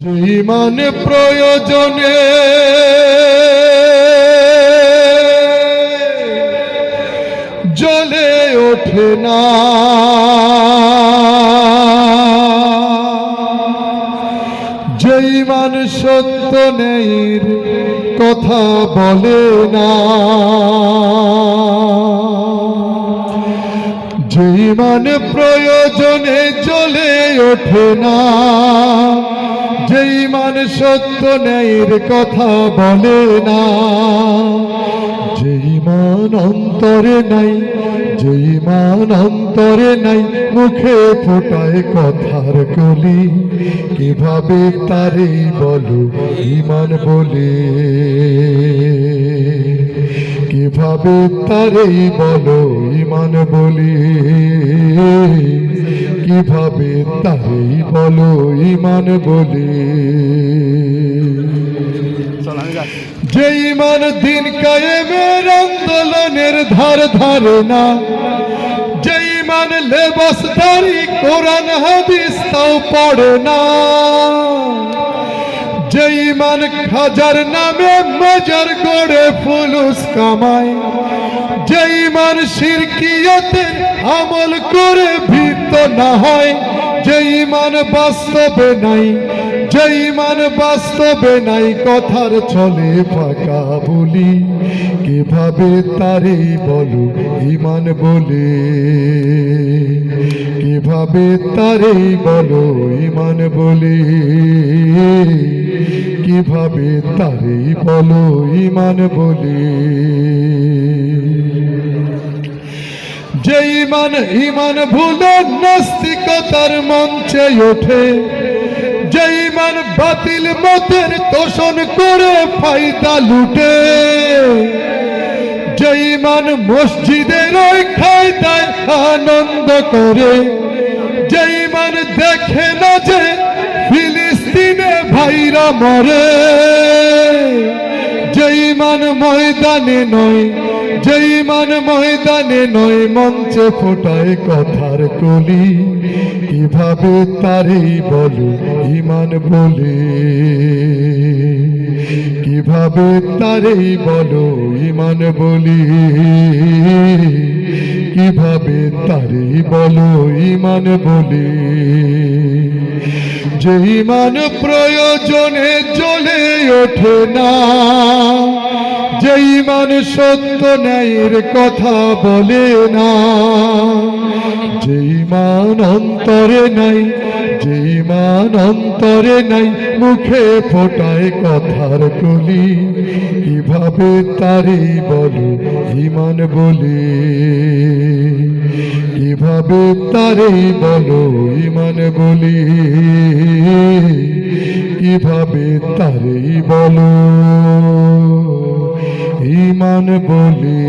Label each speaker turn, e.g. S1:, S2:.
S1: ইমান প্রয়োজনে জ্বলে ওঠে না, যে ইমান সত্য নেইর কথা বলে না, যে ইমান প্রয়োজনে জ্বলে ওঠে না, যে ইমান সত্য নেইর কথা বলে না, যে ইমান অন্তরে নাই, যে ইমান অন্তরে নাই, মুখে ফোটায় কথার কলি, কিভাবে তারে বলো ইমান বলে, কিভাবে তারে বলো ইমান বলে, কিভাবে তারে বলো ইমান বলে। যে ইমান দিন কায়েমের আন্দোলনের ধার ধারে না, যে ইমান লেবাসদারি কোরআন হাদিস তাও পড়ে না, যে ইমান খাজার নামে মাজার গড়ে ফুলুস কামায়, যে ইমান শিরকিয়তের আমল করে ভীত না হয়, যে ইমান বাস্তবে নাই, যে ইমান বাস্তবে নাই, কথার চলে ফাঁকা বলি, কিভাবে তারে বলো ইমান বলে, কিভাবে তারে বলো ইমান বলে, কিভাবে তারে বলো ইমান বলে। যে ইমান ইমান ভুলে নাস্তিকতার মঞ্চে ওঠে, যে ইমান বাতিল মতের তোষণ করে ফায়দা লুটে, যে ইমান মসজিদের ওই খায়দায় আনন্দ করে, যে ইমান দেখে না যে ফিলিস্তিনে ভাইরা মরে, যে ইমান ময়দানে নয়, যে ইমান ময়দানে নয়, মঞ্চে ফোটায় কথার কলি, কিভাবে তারে বলো ইমান বলে, কিভাবে তারে বলো ইমান বলে, কিভাবে তারে বলো ইমান বলে। যে ইমান প্রয়োজনে জ্বলে ওঠে না, যে ইমান সত্য ন্যায়ের কথা বলে না, যে ইমান অন্তরে নাই, যে ইমান অন্তরে নাই, মুখে ফোটায় কথার কলি, কিভাবে তারে বলো ইমান বলে, কিভাবে তারে বলো ইমান বলে, কিভাবে তারে বলো ইমান বলে।